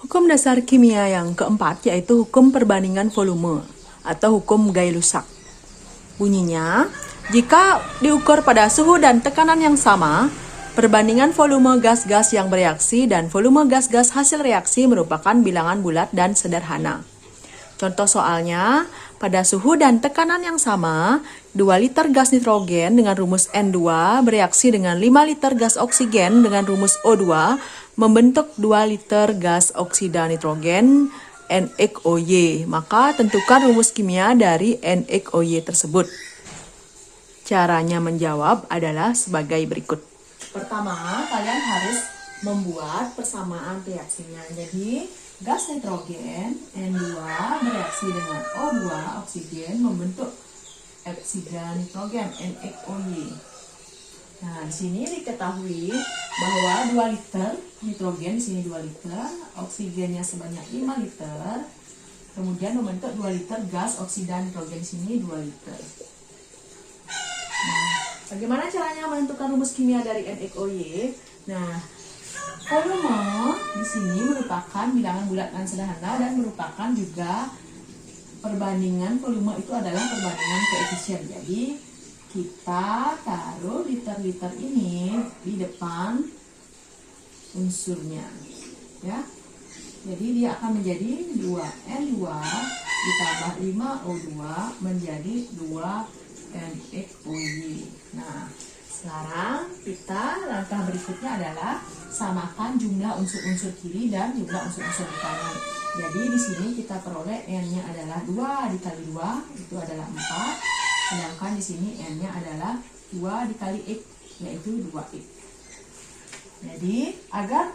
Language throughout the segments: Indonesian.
Hukum dasar kimia yang keempat yaitu hukum perbandingan volume atau hukum Gay-Lussac. Bunyinya, jika diukur pada suhu dan tekanan yang sama, perbandingan volume gas-gas yang bereaksi dan volume gas-gas hasil reaksi merupakan bilangan bulat dan sederhana. Contoh soalnya, pada suhu dan tekanan yang sama, 2 liter gas nitrogen dengan rumus N2 bereaksi dengan 5 liter gas oksigen dengan rumus O2 membentuk 2 liter gas oksida nitrogen NaOY. Maka tentukan rumus kimia dari NaOY tersebut. Caranya menjawab adalah sebagai berikut. Pertama, kalian harus membuat persamaan reaksinya. Jadi, gas nitrogen N2 bereaksi dengan O2 oksigen membentuk oksida nitrogen NaOY. Nah, di sini diketahui bahwa 2 liter nitrogen, di sini 2 liter, oksigennya sebanyak 5 liter, kemudian membentuk 2 liter gas oksida nitrogen, di sini 2 liter. Nah, bagaimana caranya menentukan rumus kimia dari NaOY? Nah, volume di sini merupakan bilangan bulat dan sederhana dan merupakan juga perbandingan volume itu adalah perbandingan koefisien. Jadi kita taruh liter-liter ini di depan unsurnya, ya. Jadi dia akan menjadi 2N2 ditambah 5O2 menjadi 2NaOY. Nah, sekarang langkah berikutnya adalah samakan jumlah unsur-unsur kiri dan jumlah unsur-unsur di kanan. Jadi di sini kita peroleh N-nya adalah 2 dikali 2, itu adalah 4. Sedangkan di sini N-nya adalah 2 dikali X, yaitu 2X. Jadi agar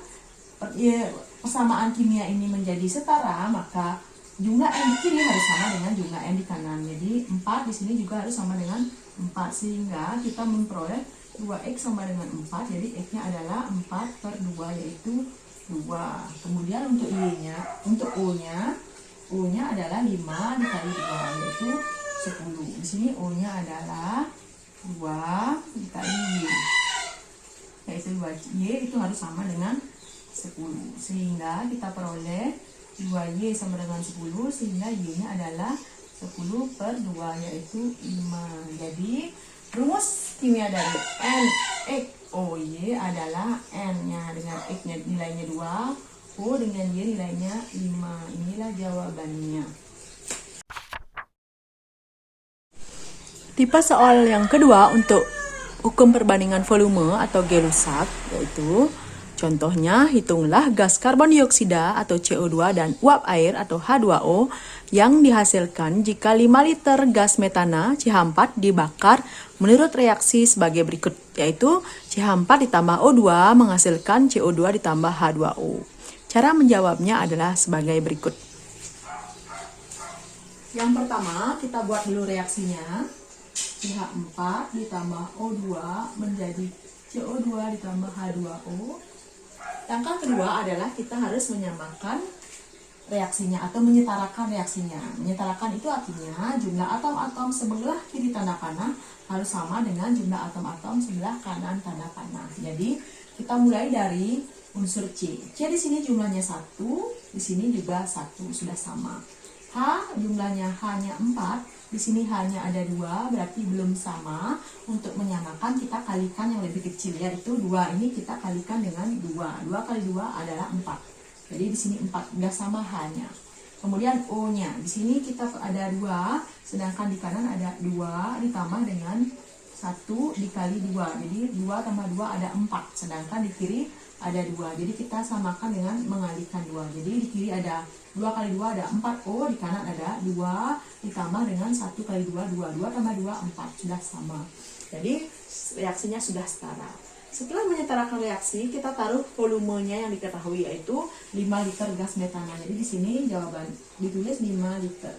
persamaan kimia ini menjadi setara, maka jumlah N di kiri harus sama dengan jumlah N di kanan. Jadi 4 di sini juga harus sama dengan 4, sehingga kita memperoleh 2X sama dengan 4. Jadi X-nya adalah 4/2, yaitu 2. Kemudian untuk Y-nya, untuk O-nya adalah 5 dikali 2, yaitu 10. Di sini O-nya adalah 2 dikali Y, yaitu 2Y, itu harus sama dengan 10. Sehingga kita peroleh 2Y sama dengan 10, sehingga Y-nya adalah 10/2, yaitu 5. Jadi rumus kimia dari NaOY adalah N-nya dengan X-nya nilainya 2, O dengan Y nilainya 5. Inilah jawabannya. Tipe soal yang kedua untuk hukum perbandingan volume atau Gay-Lussac, yaitu contohnya, hitunglah gas karbon dioksida atau CO2 dan uap air atau H2O yang dihasilkan jika 5 liter gas metana CH4 dibakar menurut reaksi sebagai berikut, yaitu CH4 ditambah O2 menghasilkan CO2 ditambah H2O. Cara menjawabnya adalah sebagai berikut. Yang pertama, kita buat dulu reaksinya. CH4 ditambah O2 menjadi CO2 ditambah H2O. Langkah kedua adalah kita harus menyamakan reaksinya atau menyetarakan reaksinya. Menyetarakan itu artinya jumlah atom-atom sebelah kiri tanda panah harus sama dengan jumlah atom-atom sebelah kanan tanda panah. Jadi kita mulai dari unsur C. C di sini jumlahnya 1, di sini juga 1, sudah sama. H jumlahnya H-nya 4. Di sini hanya ada 2, berarti belum sama. Untuk menyamakan kita kalikan yang lebih kecil, yaitu 2 ini kita kalikan dengan 2. 2 kali 2 adalah 4. Jadi di sini 4, sudah sama H-nya. Kemudian O-nya, di sini kita ada 2, sedangkan di kanan ada 2 ditambah dengan 1 dikali 2. Jadi 2 tambah 2 ada 4, sedangkan di kiri ada 2. Jadi kita samakan dengan mengalihkan 2. Jadi di kiri ada 2 kali 2 ada 4O, di kanan ada 2 ditambah dengan 1 kali 2, 2. 2 tambah 2, 4. Sudah sama. Jadi reaksinya sudah setara. Setelah menyetarakan reaksi, kita taruh volumenya yang diketahui, yaitu 5 liter gas metana. Jadi di sini jawaban ditulis 5 liter.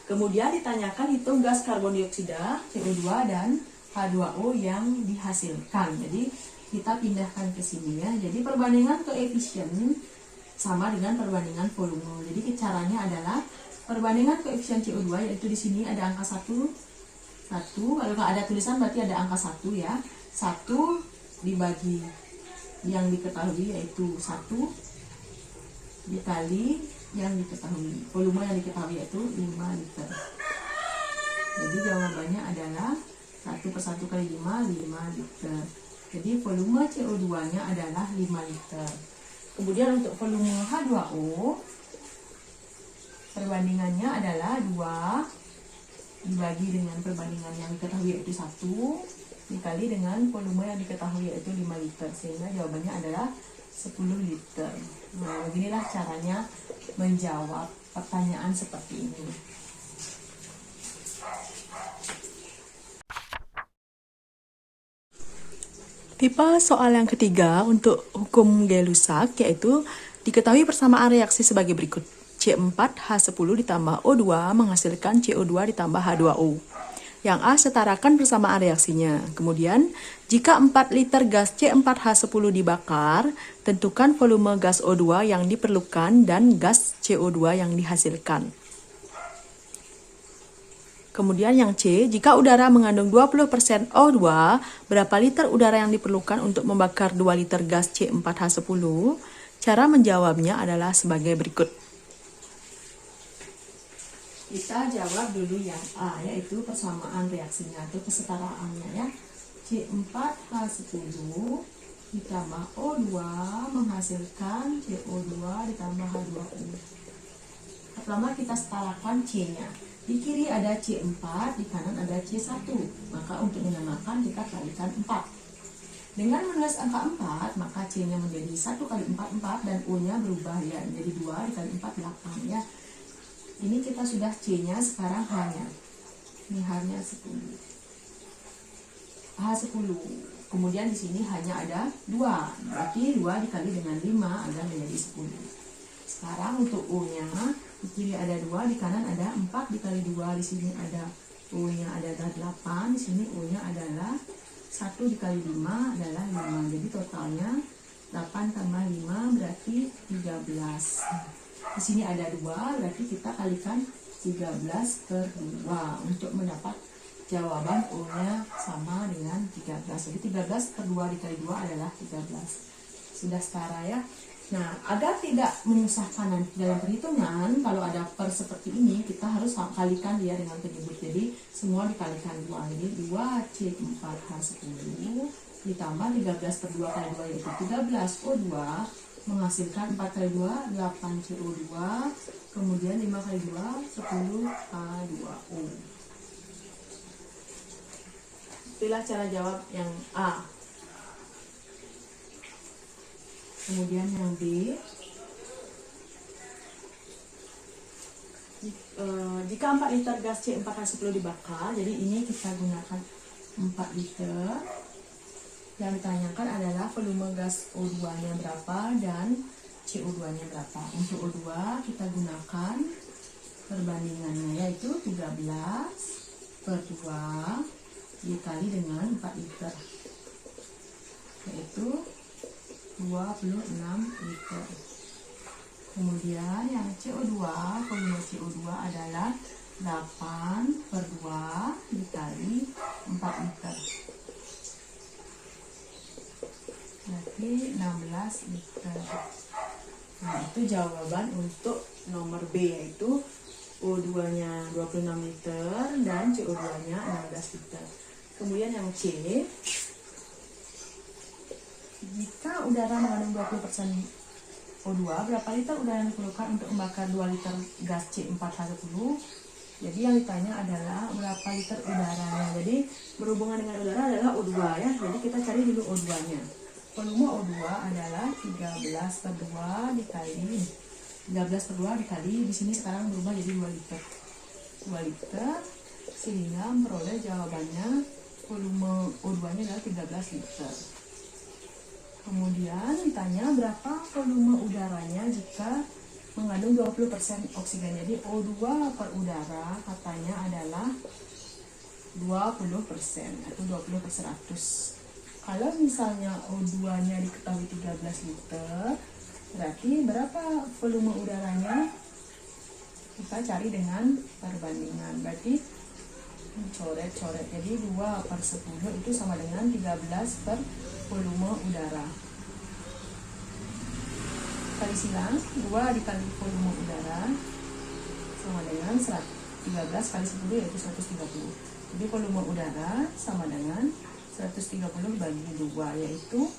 Kemudian ditanyakan hitung gas karbon dioksida, CO2 dan H2O yang dihasilkan. Jadi kita pindahkan ke sini ya. Jadi perbandingan koefisien sama dengan perbandingan volume. Jadi caranya adalah Perbandingan koefisien CO2 yaitu di sini ada angka 1. Kalau nggak ada tulisan berarti ada angka 1 ya. 1 dibagi yang diketahui yaitu 1 dikali yang diketahui, volume yang diketahui yaitu 5 liter. Jadi jawabannya adalah 1/1 kali 5 liter. Jadi volume CO2 nya adalah 5 liter. Kemudian untuk volume H2O, perbandingannya adalah 2 dibagi dengan perbandingan yang diketahui yaitu 1 dikali dengan volume yang diketahui yaitu 5 liter, sehingga jawabannya adalah 10 liter. Nah, beginilah caranya menjawab pertanyaan seperti ini. Tipe soal yang ketiga untuk hukum Gay-Lussac yaitu diketahui persamaan reaksi sebagai berikut. C4H10 ditambah O2 menghasilkan CO2 ditambah H2O. Yang A setarakan persamaan reaksinya. Kemudian, jika 4 liter gas C4H10 dibakar, tentukan volume gas O2 yang diperlukan dan gas CO2 yang dihasilkan. Kemudian yang C, jika udara mengandung 20% O2, berapa liter udara yang diperlukan untuk membakar 2 liter gas C4H10? Cara menjawabnya adalah sebagai berikut. Kita jawab dulu yang A, yaitu persamaan reaksinya atau kesetaraannya ya. C4H10 ditambah O2 menghasilkan CO2 ditambah H2O. Pertama kita setarakan C-nya. Di kiri ada C4, di kanan ada C1. Maka untuk menyamakan kita kalikan 4. Dengan menulis angka 4, maka C-nya menjadi 1 kali 4, 4, dan O-nya berubah ya, menjadi 2 dikali 4, 8 ya. Ini kita sudah C-nya, sekarang H-nya. Ini H-nya 10. H10. Kemudian di sini hanya ada 2. Berarti 2 dikali dengan 5 agar menjadi 10. Sekarang untuk O-nya, di kiri ada 2, di kanan ada 4 dikali 2. Di sini ada O-nya ada 8, di sini O-nya adalah 1 dikali 5 adalah 5. Jadi totalnya 8 tambah 5 berarti 13. Di sini ada 2, berarti kita kalikan 13/2 untuk mendapat jawaban O-nya sama dengan 13. Jadi 13/2 dikali 2 adalah 13. Sudah setara ya. Nah, agar tidak menyusahkan nanti dalam perhitungan, kalau ada per seperti ini, kita harus kalikan dia dengan penyebut. Jadi semua dikalikan 2. Jadi 2C4H10 ditambah 13/2 kali 2 yaitu 13O2 menghasilkan 4 kali 2, 8 CO2, kemudian 5 kali 2, 10 H2O. Itulah cara jawab yang A. Kemudian yang B, jika 4 liter gas C4H10 dibakar, jadi ini kita gunakan 4 liter. Yang ditanyakan adalah volume gas O2-nya berapa dan CO2-nya berapa. Untuk O2 kita gunakan perbandingannya yaitu 13/2 dikali dengan 4 liter yaitu 26 liter. Kemudian yang CO2, volume CO2 adalah 8/2 dikali 4 liter. Berarti 16 liter. Nah, itu jawaban untuk nomor B, yaitu O2-nya 26 liter dan CO2-nya 16 liter. Kemudian yang C, jika udara mengandung 20% O2, berapa liter udara yang diperlukan untuk membakar 2 liter gas C4H10? Jadi yang ditanya adalah berapa liter udaranya. Jadi berhubungan dengan udara adalah O2 ya. Jadi kita cari dulu O2-nya. Volume O2 adalah 13/2 dikali 13/2 dikali, di sini sekarang berubah jadi 2 liter. 2 liter sehingga memperoleh jawabannya volume O2-nya adalah 13 liter. Kemudian ditanya berapa volume udaranya jika mengandung 20% oksigen. Jadi O2 per udara katanya adalah 20% atau 20/100. Kalau misalnya O2-nya diketahui 13 liter, berarti berapa volume udaranya? Kita cari dengan perbandingan, berarti coret-coret, jadi 2/10 itu sama dengan 13 per volume udara. Kali silang, 2 dikali volume udara sama dengan 13 kali 10 yaitu 130. Jadi volume udara sama dengan 130 bagi 2 yaitu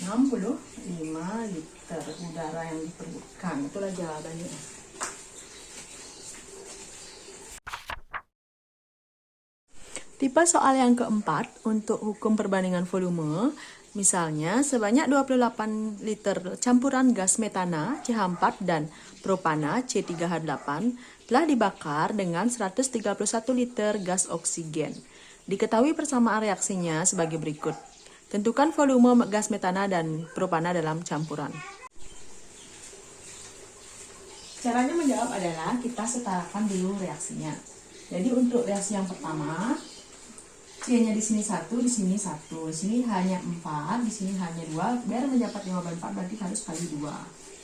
65 liter udara yang diperlukan. Itulah jawabannya. Tipe soal yang keempat untuk hukum perbandingan volume. Misalnya, sebanyak 28 liter campuran gas metana CH4 dan propana C3H8 telah dibakar dengan 131 liter gas oksigen. Diketahui persamaan reaksinya sebagai berikut. Tentukan volume gas metana dan propana dalam campuran. Caranya menjawab adalah kita setarakan dulu reaksinya. Jadi untuk reaksi yang pertama, C-nya di sini 1, di sini 1, di sini hanya 4, di sini hanya 2. Biar mendapat 54 berarti harus kali 2.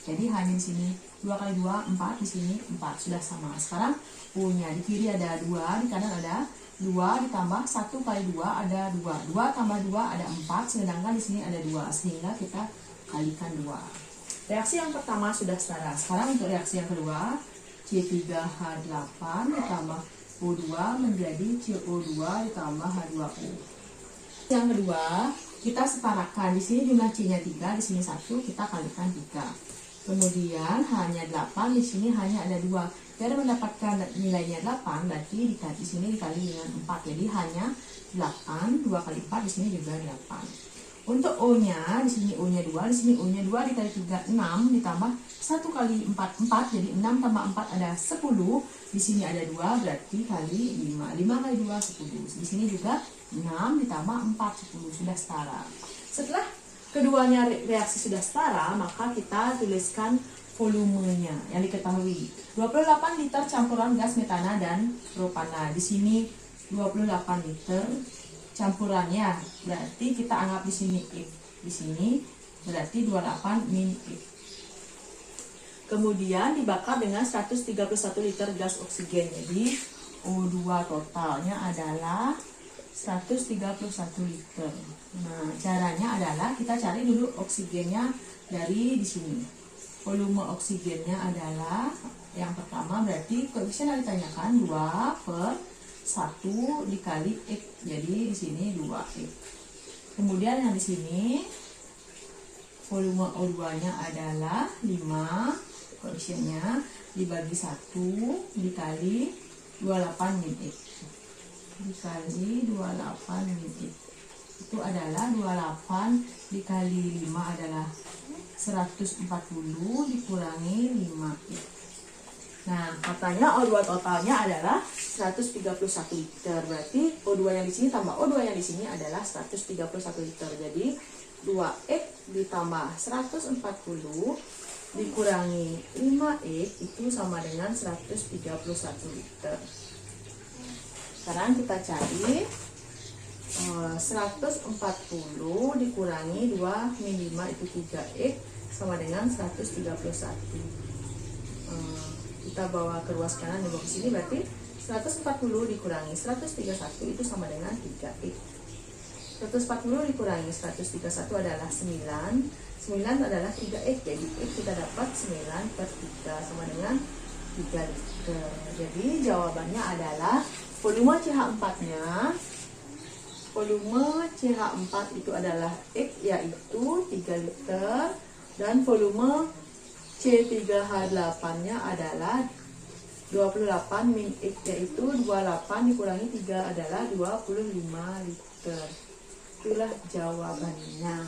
Jadi hanya di sini 2 kali 2, 4, di sini 4. Sudah sama. Sekarang U-nya di kiri ada 2, di kanan ada 2 ditambah 1 kali 2 ada 2. 2 tambah 2 ada 4, sedangkan di sini ada 2. Sehingga kita kalikan 2. Reaksi yang pertama sudah setara. Sekarang untuk reaksi yang kedua, C3H8 ditambah O2 menjadi CO2 ditambah H2O. Yang kedua, kita setarakan. Di sini jumlah C-nya 3, di sini 1, kita kalikan 3. Kemudian hanya 8, di sini hanya ada 2. Biar mendapatkan nilainya 8, berarti di sini dikali dengan 4. Jadi hanya 8, 2 kali 4, di sini juga 8. Untuk O-nya, di sini O-nya 2, di sini O-nya 2 dikali 3, 6, ditambah 1 kali 4, 4. Jadi 6 tambah 4 ada 10. Di sini ada 2, berarti kali 5. 5 kali 2, 10. Di sini juga 6 ditambah 4, 10. Sudah setara. Setelah keduanya reaksi sudah setara, maka kita tuliskan volumenya yang diketahui. 28 liter campuran gas metana dan propana. Di sini 28 liter campurannya, berarti kita anggap di sini X. Di sini berarti 28 min X. Kemudian dibakar dengan 131 liter gas oksigen. Jadi O2 totalnya adalah 131 liter. Nah, caranya adalah kita cari dulu oksigennya dari di sini. Volume oksigennya adalah yang pertama, berarti koefisien yang ditanyakan 2/1 dikali X. Jadi di sini 2X. Kemudian yang di sini volume O2-nya adalah 5, koefisiennya dibagi 1 dikali 28 min X. Dikali 28 min X. Itu adalah 28 dikali 5 adalah 140 dikurangi 5X. Nah, katanya O2 totalnya adalah 131 liter. Berarti O2 yang di sini tambah O2 yang di sini adalah 131 liter. Jadi 2X ditambah 140 dikurangi 5X itu sama dengan 131 liter. Sekarang kita cari 140 dikurangi 2 min 5 itu 3X sama dengan 131. Kita bawa ke ruas kanan di bawah sini, berarti 140 dikurangi 131 itu sama dengan 3X. 140 dikurangi 131 adalah 9. 9 adalah 3X, jadi X kita dapat 9/3 sama dengan 3 liter. Jadi jawabannya adalah volume CH4-nya, volume CH4 itu adalah X yaitu 3 liter, dan volume C3H8-nya adalah 28 min X yaitu 28 dikurangi 3 adalah 25 liter. Itulah jawabannya.